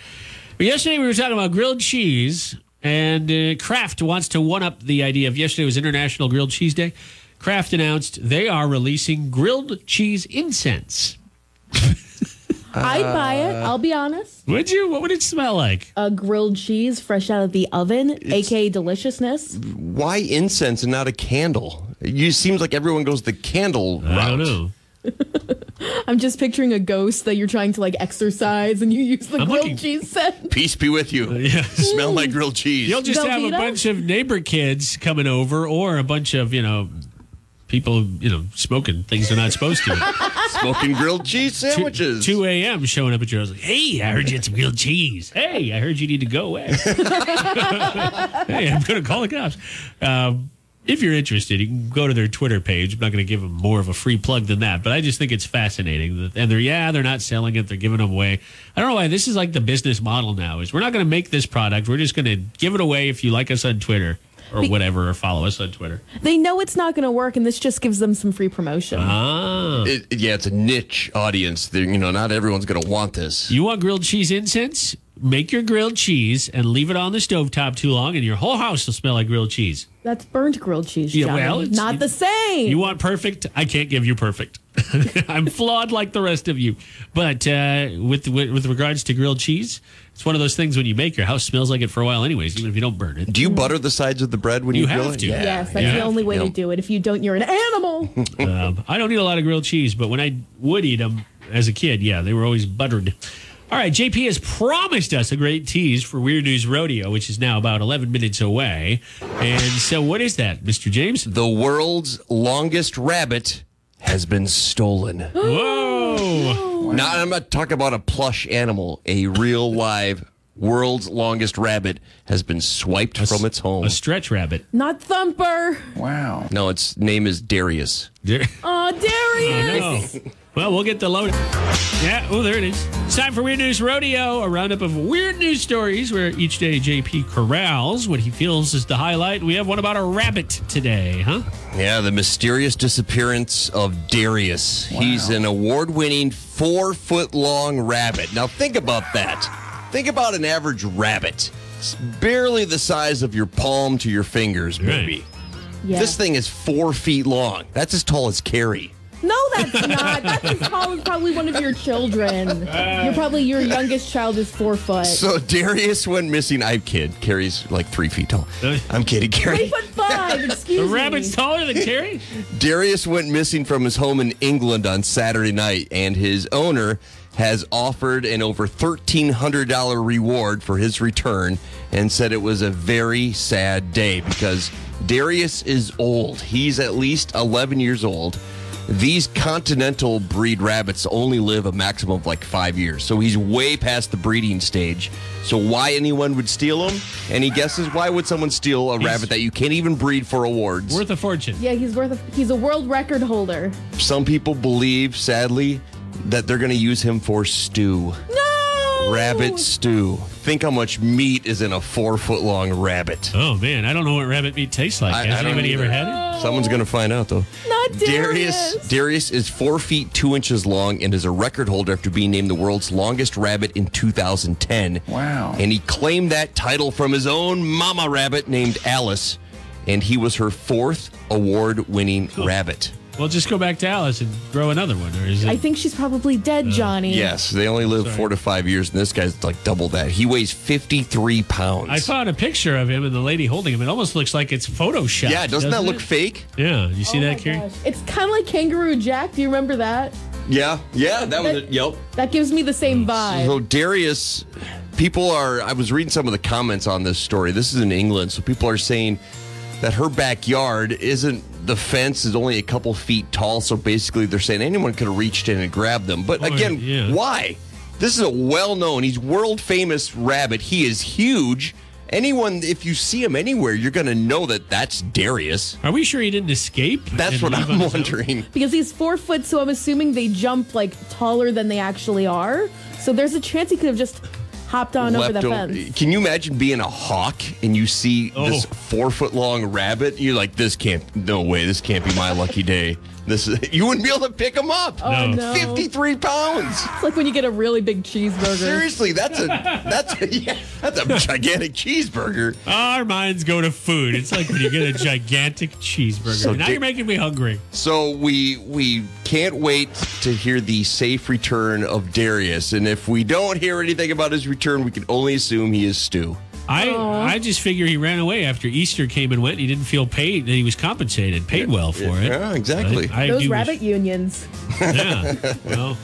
But yesterday we were talking about grilled cheese, and Kraft wants to one-up the idea of yesterday was International Grilled Cheese Day. Kraft announced they are releasing grilled cheese incense. I'd buy it. I'll be honest. Would you? What would it smell like? A grilled cheese fresh out of the oven, aka deliciousness. Why incense and not a candle? It seems like everyone goes the candle route. I don't know. I'm just picturing a ghost that you're trying to like exercise, and you use the grilled looking- cheese scent. Peace be with you. Yeah. Smell my grilled cheese. You'll just have a Velveeta? bunch of neighbor kids coming over, or a bunch of people smoking things they're not supposed to. Smoking grilled cheese sandwiches. 2 a.m. showing up at your house like, hey, I heard you had some grilled cheese. Hey, I heard you need to go away. Hey, I'm going to call the cops. If you're interested, you can go to their Twitter page. I'm not going to give them more of a free plug than that, but I just think it's fascinating. And they're not selling it. They're giving them away. I don't know why. This is like the business model now is we're not going to make this product. We're just going to give it away if you like us on Twitter. Or whatever, or follow us on Twitter. They know it's not going to work, and this just gives them some free promotion. Ah. It's a niche audience. Not everyone's going to want this. You want grilled cheese incense? Make your grilled cheese and leave it on the stovetop too long, and your whole house will smell like grilled cheese. That's burnt grilled cheese, Yeah, Johnny. well, not the same. You want perfect? I can't give you perfect. I'm flawed like the rest of you. But with regards to grilled cheese, it's one of those things when you make your house smells like it for a while anyways, even if you don't burn it. Do you butter the sides of the bread when you grill have it? to. Yes, that's the only way to do it. If you don't, you're an animal. I don't eat a lot of grilled cheese, but when I would eat them as a kid, they were always buttered. All right, JP has promised us a great tease for Weird News Rodeo, which is now about 11 minutes away. And so what is that, Mr. James? The world's longest rabbit has been stolen. Whoa! Now, I'm not talking about a plush animal. A real live world's longest rabbit has been swiped from its home. A stretch rabbit. Not Thumper. Wow. No, its name is Darius. Oh, Darius. Oh, no. Well, we'll get the load. Yeah, there it is. It's time for Weird News Rodeo, a roundup of weird news stories where each day JP corrals what he feels is the highlight. We have one about a rabbit today, huh? Yeah, the mysterious disappearance of Darius. Wow. He's an award-winning 4-foot-long rabbit. Now, think about that. Think about an average rabbit. It's barely the size of your palm to your fingers, maybe. Right. Yeah. This thing is 4 feet long. That's as tall as Kerri. No, that's not. That's as tall as probably one of your children. Your youngest child is 4 foot. So Darius went missing. I kid. Kerri's like 3 feet tall. I'm kidding, Kerri. 3'5". Excuse The me. rabbit's taller than Kerri? Darius went missing from his home in England on Saturday night, and his owner has offered an over $1,300 reward for his return and said it was a very sad day because Darius is old. He's at least 11 years old. These continental breed rabbits only live a maximum of like 5 years. So he's way past the breeding stage. So why anyone would steal him? Any guesses? Why would someone steal a rabbit that you can't even breed for awards? Worth a fortune. Yeah, he's a world record holder. Some people believe, sadly, that they're going to use him for stew. No! Rabbit stew. Think how much meat is in a 4-foot-long rabbit. Oh, man. I don't know what rabbit meat tastes like. I Has don't anybody either. ever had it? Someone's going to find out, though. Not Darius. Darius is 4 feet 2 inches long and is a record holder after being named the world's longest rabbit in 2010. Wow. And he claimed that title from his own mama rabbit named Alice, and he was her 4th award-winning rabbit. Well, just go back to Alice and grow another one. Or is it? I think she's probably dead, Johnny. Yes, they only live 4 to 5 years, and this guy's like double that. He weighs 53 pounds. I found a picture of him and the lady holding him. It almost looks like it's Photoshopped. Yeah, doesn't that look it? fake? Yeah. You see Oh that, my Kerri? gosh. It's kind of like Kangaroo Jack. Do you remember that? Yeah, that was it. Yep. That gives me the same vibe. So Darius, I was reading some of the comments on this story. This is in England, so people are saying that her backyard the fence is only a couple feet tall, so basically they're saying anyone could have reached in and grabbed them. But again, yeah. Why? This is a well-known, he's world-famous rabbit. He is huge. Anyone, if you see him anywhere, you're going to know that that's Darius. Are we sure he didn't escape? That's and what leave I'm on his own? wondering. Because he's 4 foot, so I'm assuming they jump like taller than they actually are. So there's a chance he could have just hopped on over the Leftover. fence. Can you imagine being a hawk and you see this Oh. 4-foot-long rabbit? You're like, this can't be my lucky day. You wouldn't be able to pick him up. Oh, no. 53 pounds. It's like when you get a really big cheeseburger. Seriously, that's a gigantic cheeseburger. Our minds go to food. It's like when you get a gigantic cheeseburger. So now you're making me hungry. So we can't wait to hear the safe return of Darius. And if we don't hear anything about his return, we can only assume he is Stu. I just figure he ran away after Easter came and went. He didn't feel paid, and he was paid well for it. Yeah, exactly. Those rabbit unions. Yeah. Well,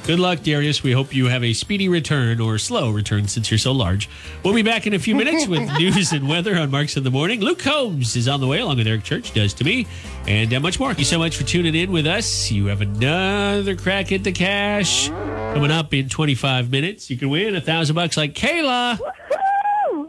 good luck, Darius. We hope you have a speedy return or slow return since you're so large. We'll be back in a few minutes with news and weather on Marks in the Morning. Luke Combs is on the way, along with Eric Church, does to me, and much more. Thank you so much for tuning in with us. You have another crack at the cash coming up in 25 minutes. You can win $1,000 like Kayla.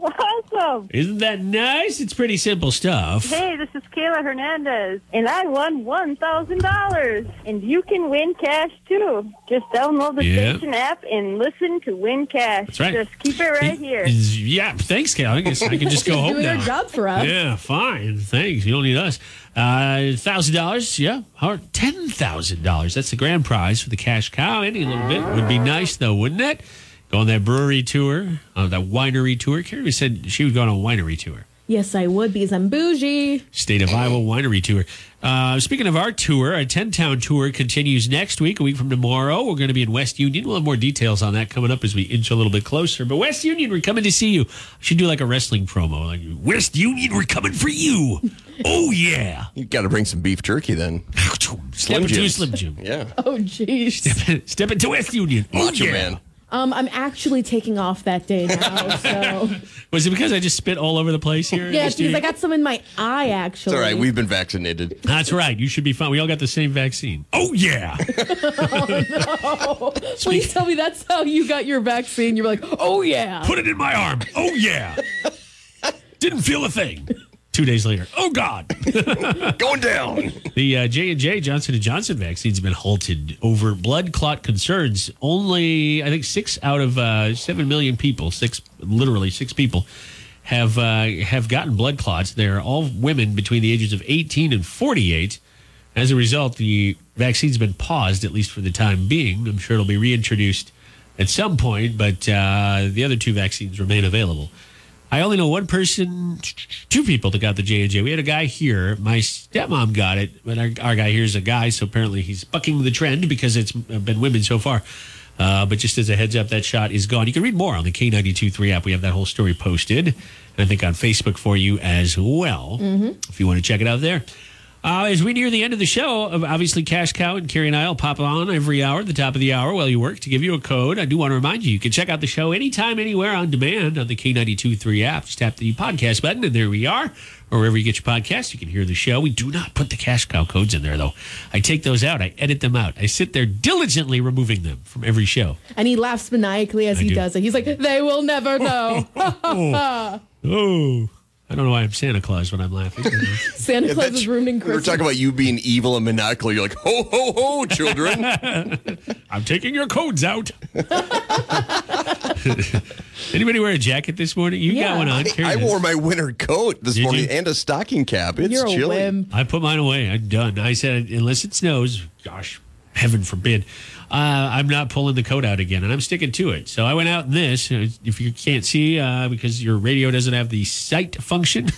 Awesome. Isn't that nice? It's pretty simple stuff. Hey, this is Kayla Hernandez, and I won $1,000. And you can win cash, too. Just download the station app and listen to Win Cash. That's right. Just keep it right here. Yeah, thanks, Kayla. I guess I can just go home doing now. our job for us. Yeah, fine. Thanks. You don't need us. $1,000, yeah. Or $10,000. That's the grand prize for the cash cow. Any little bit would be nice, though, wouldn't it? Go on that brewery tour, that winery tour. Kerri said she would go on a winery tour. Yes, I would, because I'm bougie. State of Iowa winery tour. Speaking of our tour, our 10-town tour continues next week, a week from tomorrow. We're going to be in West Union. We'll have more details on that coming up as we inch a little bit closer. But West Union, we're coming to see you. I should do like a wrestling promo. Like, West Union, we're coming for you. Oh, yeah. You got to bring some beef jerky then. Step into a Slim Jim. Yeah. Oh, jeez. Step into West Union. Macho yeah. Man. I'm actually taking off that day now, so. Was it because I just spit all over the place here? Yeah, because I got some in my eye, actually. It's all right. We've been vaccinated. That's right. You should be fine. We all got the same vaccine. Oh, yeah. Oh, no. Please tell me that's how you got your vaccine. You were like, oh, yeah. Put it in my arm. Oh, yeah. Didn't feel a thing. 2 days later, oh God, going down. The J&J Johnson & Johnson vaccines have been halted over blood clot concerns. Only, I think, 6 out of 7 million people, literally 6 people, have gotten blood clots. They're all women between the ages of 18 and 48. As a result, the vaccine's been paused, at least for the time being. I'm sure it'll be reintroduced at some point, but the other 2 vaccines remain available. I only know one person, 2 people that got the J&J. We had a guy here. My stepmom got it, but our guy here is a guy, so apparently he's bucking the trend because it's been women so far. But just as a heads up, that shot is gone. You can read more on the K92.3 app. We have that whole story posted, and I think on Facebook for you as well, if you want to check it out there. As we near the end of the show, obviously Cash Cow and Kerri and I will pop on every hour at the top of the hour while you work to give you a code. I do want to remind you can check out the show anytime, anywhere on demand on the K92.3 app. Just tap the podcast button, and there we are. Or wherever you get your podcasts, you can hear the show. We do not put the Cash Cow codes in there, though. I take those out. I edit them out. I sit there diligently removing them from every show. And he laughs maniacally as he does it. He's like, they will never know. Oh. I don't know why I'm Santa Claus when I'm laughing. Santa Claus is ruining Christmas. We were talking about you being evil and maniacal. You're like, ho, ho, ho, children. I'm taking your codes out. Anybody wear a jacket this morning? You got one on. I wore my winter coat this morning and a stocking cap. It's You're chilly. A whim. I put mine away. I'm done. I said, unless it snows, gosh, heaven forbid, I'm not pulling the coat out again, and I'm sticking to it. So I went out in this. If you can't see, because your radio doesn't have the sight function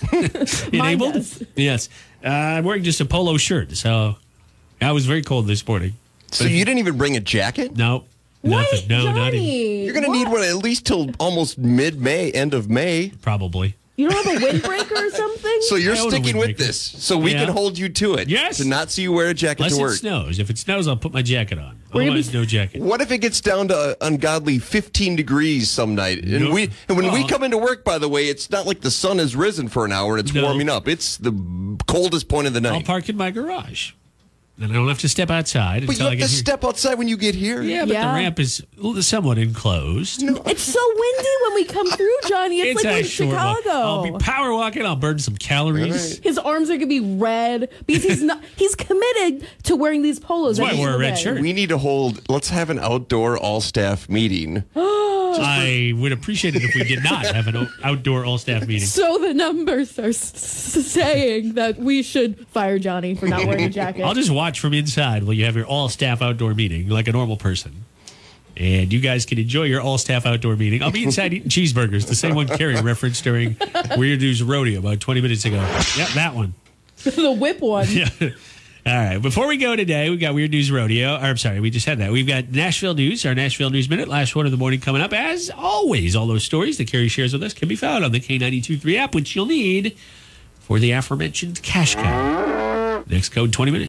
enabled. Does. Yes. I'm wearing just a polo shirt, so I was very cold this morning. So you didn't even bring a jacket? No. Nothing. What? No, Johnny, not even. You're going to need one at least till almost mid-May, end of May. Probably. You don't have a windbreaker or something? So you're I own a sticking with windbreaker. this, so we can hold you to it. Yes. To not see you wear a jacket Unless to work. it snows. If it snows, I'll put my jacket on. We're gonna Otherwise, no jacket. What if it gets down to ungodly 15 degrees some night? And when we come into work, by the way, it's not like the sun has risen for an hour and it's warming up. It's the coldest point of the night. I'll park in my garage. Then I don't have to step outside But you until I have get to here. step outside when you get here. Yeah, but the ramp is somewhat enclosed. It's so windy when we come through, Johnny. It's like a in short walk. Chicago. I'll be power walking. I'll burn some calories. Right. His arms are gonna be red because he's committed to wearing these polos. That's why I every wore a single red day. shirt. We need to let's have an outdoor all-staff meeting I would appreciate it if we did not have an outdoor all-staff meeting. So the numbers are saying that we should fire Johnny for not wearing a jacket. I'll just watch from inside while you have your all-staff outdoor meeting like a normal person. And you guys can enjoy your all-staff outdoor meeting. I'll be inside eating cheeseburgers, the same one Kerri referenced during Weird News Rodeo about 20 minutes ago. Yep, that one. The whip one. Yeah. All right. Before we go today, we got Weird News Rodeo. Or, I'm sorry, we just had that. We've got Nashville News, our Nashville News Minute, last one of the morning coming up. As always, all those stories that Kerri shares with us can be found on the K92.3 app, which you'll need for the aforementioned cash cow. Next code, 20 minutes.